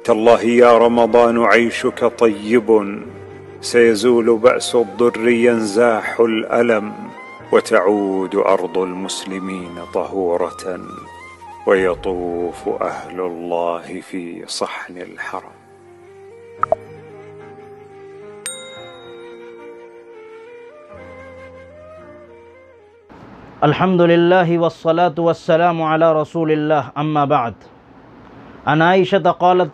تالله يا رمضان عيشك طيب، سيزول بأس الضر ينزاح الألم، وتعود أرض المسلمين طهورة، ويطوف أهل الله في صحن الحرم. الحمد لله والصلاة والسلام على رسول الله، أما بعد. عن عائشة قالت: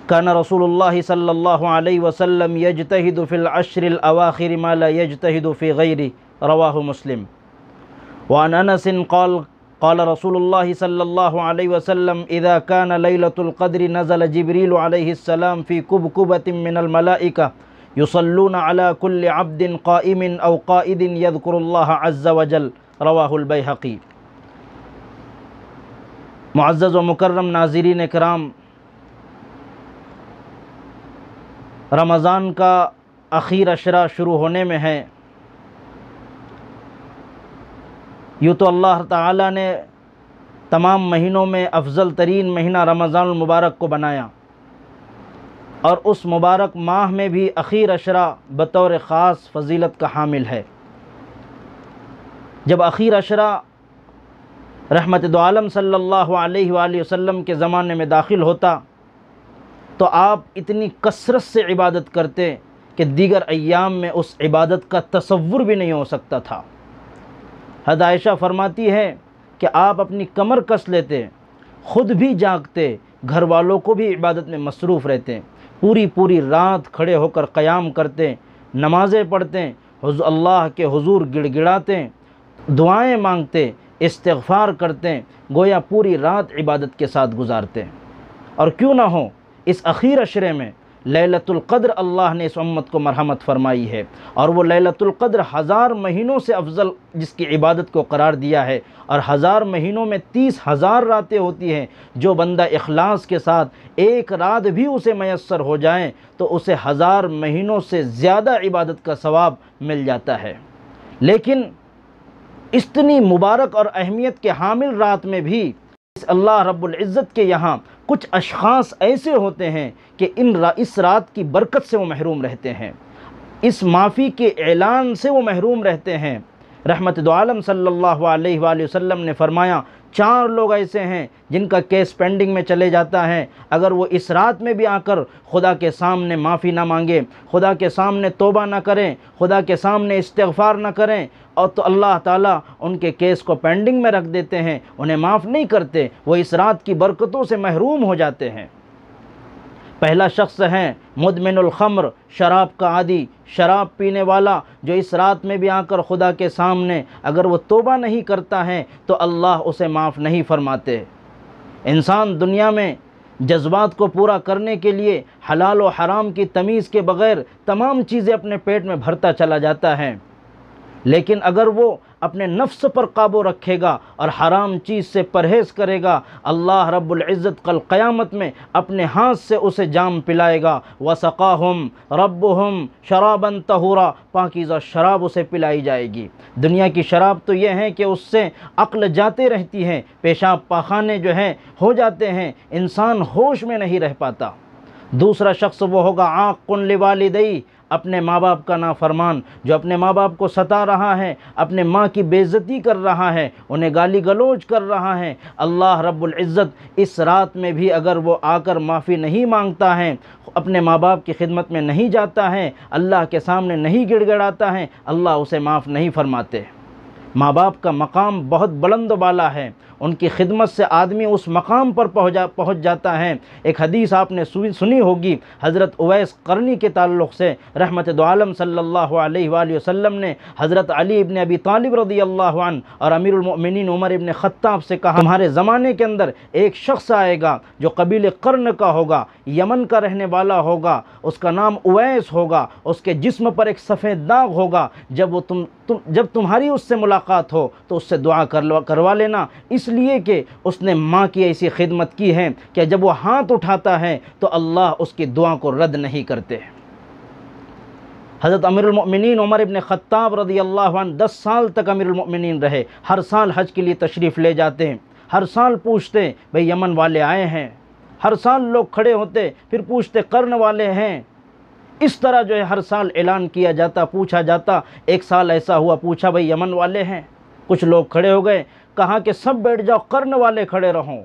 كان رسول الله صلى الله عليه وسلم يجتهد في العشر الأواخر ما لا يجتهد في غيره، رواه مسلم. وعن أنس قال: قال رسول الله صلى الله عليه وسلم: إذا كان ليلة القدر نزل جبريل عليه السلام في كبكبة من الملائكة يصلون على كل عبد قائم أو قائد يذكر الله عز وجل، رواہ البیہقی. معزز و مکرم ناظرین کرام، رمضان کا اخیر عشرہ شروع ہونے میں ہے. یوں تو اللہ تعالیٰ نے تمام مہینوں میں افضل ترین مہینہ رمضان المبارک کو بنایا، اور اس مبارک ماہ میں بھی اخیر عشرہ بطور خاص فضیلت کا حامل ہے. جب اخیر عشرہ رحمت دو عالم صلی اللہ علیہ وآلہ وسلم کے زمانے میں داخل ہوتا تو آپ اتنی کثرت سے عبادت کرتے کہ دیگر ایام میں اس عبادت کا تصور بھی نہیں ہو سکتا تھا. حضرت عائشہ فرماتی ہے کہ آپ اپنی کمر کس لیتے، خود بھی جاگتے، گھر والوں کو بھی عبادت میں مصروف رہتے، پوری رات کھڑے ہو کر قیام کرتے، نمازیں پڑھتے، اللہ کے حضور گڑ گڑاتے، دعائیں مانگتے، استغفار کرتے، گویا پوری رات عبادت کے ساتھ گزارتے. اور کیوں نہ ہو، اس اخیر عشرے میں لیلۃ القدر اللہ نے اس امت کو مرحمت فرمائی ہے، اور وہ لیلۃ القدر 1000 مہینوں سے افضل جس کی عبادت کو قرار دیا ہے. اور 1000 مہینوں میں 30,000 راتیں ہوتی ہیں. جو بندہ اخلاص کے ساتھ ایک رات بھی اسے میسر ہو جائیں تو اسے 1000 مہینوں سے زیادہ عبادت کا ثواب مل جاتا ہے. لیکن اتنی مبارک اور اہمیت کے حامل رات میں بھی اللہ رب العزت کے یہاں کچھ اشخاص ایسے ہوتے ہیں کہ اس رات کی برکت سے وہ محروم رہتے ہیں، اس معافی کے اعلان سے وہ محروم رہتے ہیں. رحمت دو عالم صلی اللہ علیہ وآلہ وسلم نے فرمایا 4 لوگ ایسے ہیں جن کا کیس پینڈنگ میں چلے جاتا ہے. اگر وہ اس رات میں بھی آ کر خدا کے سامنے معافی نہ مانگے، خدا کے سامنے توبہ نہ کریں، خدا کے سامنے استغفار نہ کریں، اور تو اللہ تعالیٰ ان کے کیس کو پینڈنگ میں رکھ دیتے ہیں، انہیں معاف نہیں کرتے، وہ اس رات کی برکتوں سے محروم ہو جاتے ہیں. پہلا شخص ہے مدمن الخمر، شراب کا عادی، شراب پینے والا، جو اس رات میں بھی آ کر خدا کے سامنے اگر وہ توبہ نہیں کرتا ہے تو اللہ اسے معاف نہیں فرماتے. انسان دنیا میں جذبات کو پورا کرنے کے لیے حلال و حرام کی تمیز کے بغیر تمام چیزیں اپنے پیٹ میں بھرتا چلا جاتا ہے، لیکن اگر وہ اپنے نفس پر قابو رکھے گا اور حرام چیز سے پرہیز کرے گا، اللہ رب العزت کل قیامت میں اپنے ہاتھ سے اسے جام پلائے گا. وَسَقَاهُمْ رَبُّهُمْ شَرَابًا طَهُورًا، پاکیزہ شراب اسے پلائی جائے گی. دنیا کی شراب تو یہ ہے کہ اس سے عقل جاتے رہتی ہے، پیشاب پاخانے جو ہیں ہو جاتے ہیں، انسان ہوش میں نہیں رہ پاتا. دوسرا شخص وہ ہوگا عاق لوالدیہ، اپنے ماں باپ کا نافرمان، جو اپنے ماں باپ کو ستا رہا ہے، اپنے ماں کی بے عزتی کر رہا ہے، انہیں گالی گلوچ کر رہا ہے. اللہ رب العزت اس رات میں بھی اگر وہ آ کر معافی نہیں مانگتا ہے، اپنے ماں باپ کی خدمت میں نہیں جاتا ہے، اللہ کے سامنے نہیں گڑ گڑاتا ہے، اللہ اسے معاف نہیں فرماتے. ماں باپ کا مقام بہت بلند و بالا ہے، ان کی خدمت سے آدمی اس مقام پر پہنچ جاتا ہے. ایک حدیث آپ نے سنی ہوگی حضرت اویس قرنی کے تعلق سے. رحمت دو عالم صلی اللہ علیہ وآلہ وسلم نے حضرت علی ابن ابی طالب رضی اللہ عنہ اور امیر المؤمنین عمر ابن خطاب سے کہا، تمہارے زمانے کے اندر ایک شخص آئے گا جو قبیل قرن کا ہوگا، یمن کا رہنے والا ہوگا، اس کا نام اویس ہوگا، اس کے جسم پر ایک سفید داغ ہوگا. جب تمہاری اس سے ملاقات ہو تو اس سے دعا کروا لینا، اس لیے کہ اس نے ماں کی ایسی خدمت کی ہے کہ جب وہ ہاتھ اٹھاتا ہے تو اللہ اس کی دعا کو رد نہیں کرتے. حضرت امیر المؤمنین عمر ابن خطاب رضی اللہ عنہ 10 سال تک امیر المؤمنین رہے. ہر سال حج کے لیے تشریف لے جاتے ہیں، ہر سال پوچھتے بھئی یمن والے آئے ہیں، ہر سال لوگ کھڑے ہوتے، پھر پوچھتے قرن والے ہیں، اس طرح جو ہے ہر سال اعلان کیا جاتا، پوچھا جاتا۔ ایک سال ایسا ہوا، پوچھا بھئی یمن والے ہیں، کچھ لوگ کھڑے ہو گئے، کہا کہ سب بیٹھ جاؤ، قرن والے کھڑے رہو۔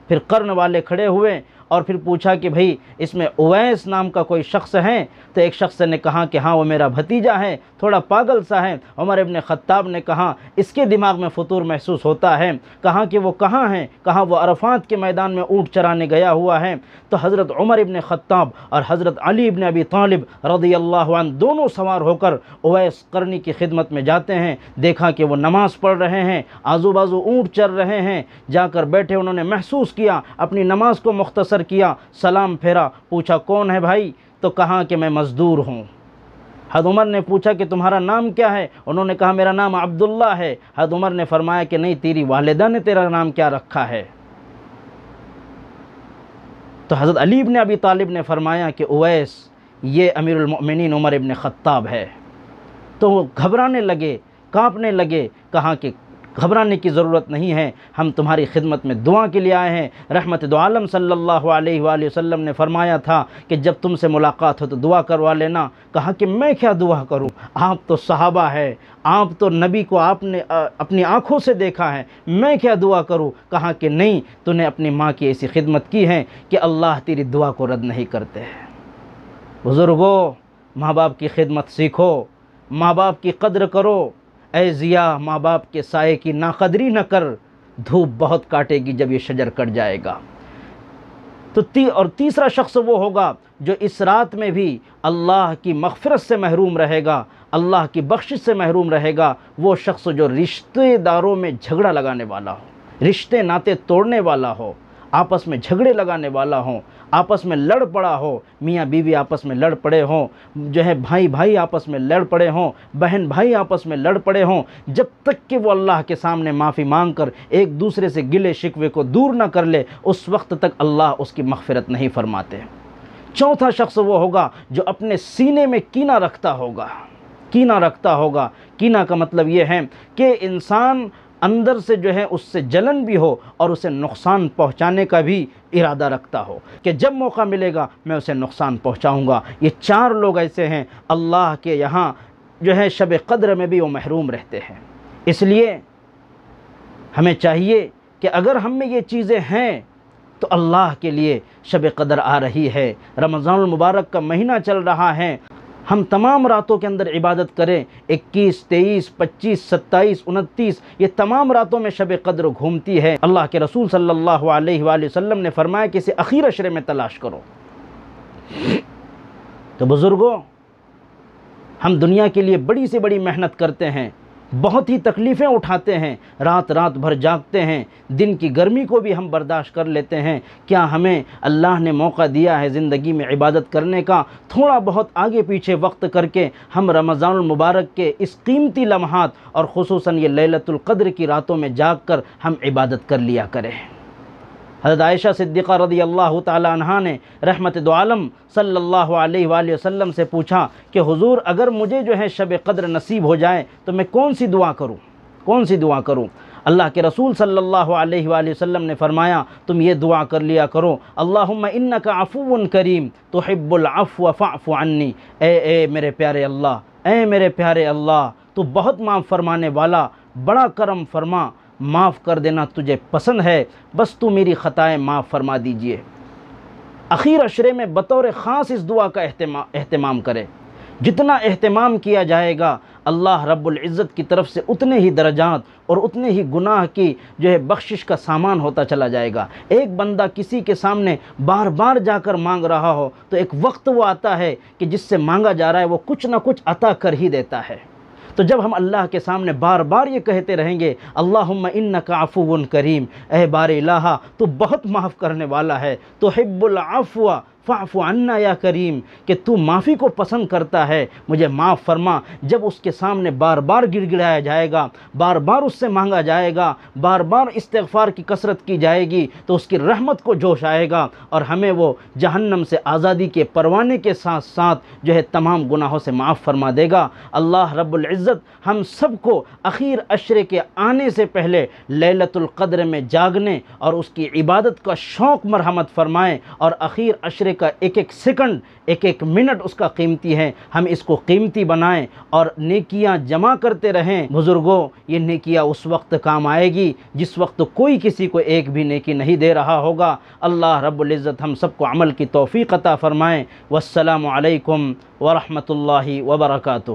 پھر قرن والے کھڑے ہوئے اور پھر پوچھا کہ بھئی اس میں اویس نام کا کوئی شخص ہے؟ تو ایک شخص نے کہا کہ ہاں وہ میرا بھتیجا ہے، تھوڑا پاگل سا ہے۔ عمر ابن خطاب نے کہا اس کے دماغ میں فطور محسوس ہوتا ہے۔ کہا کہ وہ کہاں ہیں؟ کہا وہ عرفات کے میدان میں اونٹ چرانے گیا ہوا ہے۔ تو حضرت عمر ابن خطاب اور حضرت علی ابن ابی طالب رضی اللہ عنہ دونوں سوار ہو کر اویس قرنی کی خدمت میں جاتے ہیں۔ دیکھا کہ وہ نماز پڑھ رہے ہیں، آزو بازو اونٹ چر رہے ہیں۔ جا کر بیٹھے، انہوں نے محسوس کیا، اپنی نماز کو مختصر کیا، سلام پھیرا، پوچھا کون ہے بھائی؟ تو کہا کہ میں مزدور ہوں۔ حضرت عمر نے پوچھا کہ تمہارا نام کیا ہے؟ انہوں نے کہا میرا نام عبداللہ ہے۔ حضرت عمر نے فرمایا کہ نہیں، تیری والدہ نے تیرا نام کیا رکھا ہے؟ تو حضرت علی ابن ابی طالب نے فرمایا کہ اویس یہ امیر المؤمنین عمر ابن خطاب ہے۔ تو وہ گھبرانے لگے، کانپنے لگے۔ کہا کہ گھبرانے کی ضرورت نہیں ہے، ہم تمہاری خدمت میں دعا کے لیے آئے ہیں۔ رحمت دو عالم صلی اللہ علیہ وآلہ وسلم نے فرمایا تھا کہ جب تم سے ملاقات ہو تو دعا کروا لینا۔ کہا کہ میں کیا دعا کروں؟ آپ تو صحابہ ہے، آپ تو نبی کو آپ نے اپنی آنکھوں سے دیکھا ہے، میں کیا دعا کروں؟ کہا کہ نہیں، تو نے اپنی ماں کی ایسی خدمت کی ہے کہ اللہ تیری دعا کو رد نہیں کرتے۔ بزرگوں، ماں باپ کی خدمت سیکھو، ماں باپ کی قدر کرو۔ اے ضیا، ماں باپ کے سائے کی ناقدری نہ کر، دھوپ بہت کاٹے گی جب یہ شجر کٹ جائے گا۔ تو تیسرا شخص وہ ہوگا جو اس رات میں بھی اللہ کی مغفرت سے محروم رہے گا، اللہ کی بخشش سے محروم رہے گا، وہ شخص جو رشتہ داروں میں جھگڑا لگانے والا ہو، رشتے ناطے توڑنے والا ہو، آپس میں جھگڑے لگانے والا ہو، آپس میں لڑ پڑا ہو، میاں بیوی آپس میں لڑ پڑے ہوں، جو ہے بھائی بھائی آپس میں لڑ پڑے ہوں، بہن بھائی آپس میں لڑ پڑے ہوں، جب تک کہ وہ اللہ کے سامنے معافی مانگ کر ایک دوسرے سے گلے شکوے کو دور نہ کر لے، اس وقت تک اللہ اس کی مغفرت نہیں فرماتے۔ چوتھا شخص وہ ہوگا جو اپنے سینے میں کینہ رکھتا ہوگا۔ کینہ رکھتا ہوگا، کینہ کا مطلب یہ ہے کہ انسان اندر سے جو ہے اس سے جلن بھی ہو اور اسے نقصان پہنچانے کا بھی ارادہ رکھتا ہو کہ جب موقع ملے گا میں اسے نقصان پہنچاؤں گا۔ یہ چار لوگ ایسے ہیں، اللہ کے یہاں جو ہے شب قدر میں بھی وہ محروم رہتے ہیں۔ اس لیے ہمیں چاہیے کہ اگر ہم میں یہ چیزیں ہیں تو اللہ کے لیے شب قدر آ رہی ہے، رمضان المبارک کا مہینہ چل رہا ہے، ہم تمام راتوں کے اندر عبادت کریں۔ 21، 23، 25، 27، 29 یہ تمام راتوں میں شب قدر گھومتی ہے۔ اللہ کے رسول صلی اللہ علیہ وآلہ وسلم نے فرمایا کہ اسے اخیر عشرے میں تلاش کرو۔ تو بزرگوں، ہم دنیا کے لیے بڑی سے بڑی محنت کرتے ہیں، بہت ہی تکلیفیں اٹھاتے ہیں، رات رات بھر جاگتے ہیں، دن کی گرمی کو بھی ہم برداشت کر لیتے ہیں۔ کیا ہمیں اللہ نے موقع دیا ہے زندگی میں عبادت کرنے کا؟ تھوڑا بہت آگے پیچھے وقت کر کے ہم رمضان المبارک کے اس قیمتی لمحات اور خصوصاً یہ لیلۃ القدر کی راتوں میں جاگ کر ہم عبادت کر لیا کریں۔ حضرت عائشہ صدیقہ رضی اللہ تعالی عنہا نے رحمت دو عالم صلی اللہ علیہ وآلہ وسلم سے پوچھا کہ حضور اگر مجھے جو ہے شب قدر نصیب ہو جائے تو میں کون سی دعا کروں؟ کون سی دعا کروں؟ اللہ کے رسول صلی اللہ علیہ وآلہ وسلم نے فرمایا تم یہ دعا کر لیا کرو، اللہم انک عفو کریم تحب العفو فاعف عنی۔ اے میرے پیارے اللہ، اے میرے پیارے اللہ، تو بہت معاف فرمانے والا، بڑا کرم فرما، معاف کر دینا تجھے پسند ہے، بس تو میری خطائیں معاف فرما دیجئے۔ اخیر عشرے میں بطور خاص اس دعا کا اہتمام کرے۔ جتنا اہتمام کیا جائے گا اللہ رب العزت کی طرف سے اتنے ہی درجات اور اتنے ہی گناہ کی جو ہے بخشش کا سامان ہوتا چلا جائے گا۔ ایک بندہ کسی کے سامنے بار بار جا کر مانگ رہا ہو تو ایک وقت وہ آتا ہے کہ جس سے مانگا جا رہا ہے وہ کچھ نہ کچھ عطا کر ہی دیتا ہے۔ تو جب ہم اللہ کے سامنے بار بار یہ کہتے رہیں گے اللہم انک عفو کریم، اے بار الہ تو بہت معاف کرنے والا ہے، تحب العفو فاعف عنا یا کریم، کہ تو معافی کو پسند کرتا ہے، مجھے معاف فرما۔ جب اس کے سامنے بار بار گڑ گڑایا جائے گا، بار بار اس سے مانگا جائے گا، بار بار استغفار کی کثرت کی جائے گی، تو اس کی رحمت کو جوش آئے گا اور ہمیں وہ جہنم سے آزادی کے پروانے کے ساتھ ساتھ جو ہے تمام گناہوں سے معاف فرما دے گا۔ اللہ رب العزت ہم سب کو اخیر عشرے کے آنے سے پہلے لیلۃ القدر میں جاگنے اور اس کی عبادت کا شوق مرحمت فرمائیں، اور اخیر عشرے کا ایک ایک سیکنڈ، ایک ایک منٹ اس کا قیمتی ہے، ہم اس کو قیمتی بنائیں اور نیکیاں جمع کرتے رہیں۔ بزرگوں، یہ نیکیاں اس وقت کام آئے گی جس وقت کوئی کسی کو ایک بھی نیکی نہیں دے رہا ہوگا۔ اللہ رب العزت ہم سب کو عمل کی توفیق عطا فرمائیں۔ والسلام علیکم ورحمۃ اللہ وبرکاتہ۔